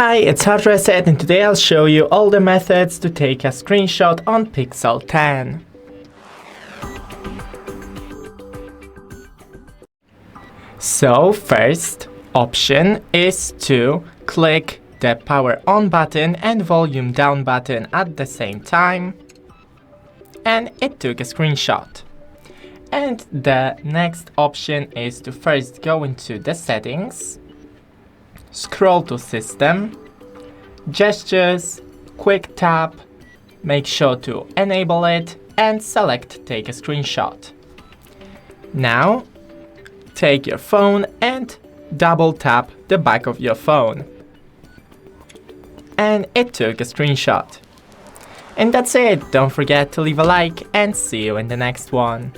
Hi, it's HardReset and today I'll show you all the methods to take a screenshot on Pixel 10. So first option is to click the power on button and volume down button at the same time, and it took a screenshot. And the next option is to first go into the settings, scroll to system, gestures, quick tap, make sure to enable it and select take a screenshot. Now take your phone and double tap the back of your phone. And it took a screenshot. And that's it. Don't forget to leave a like and see you in the next one.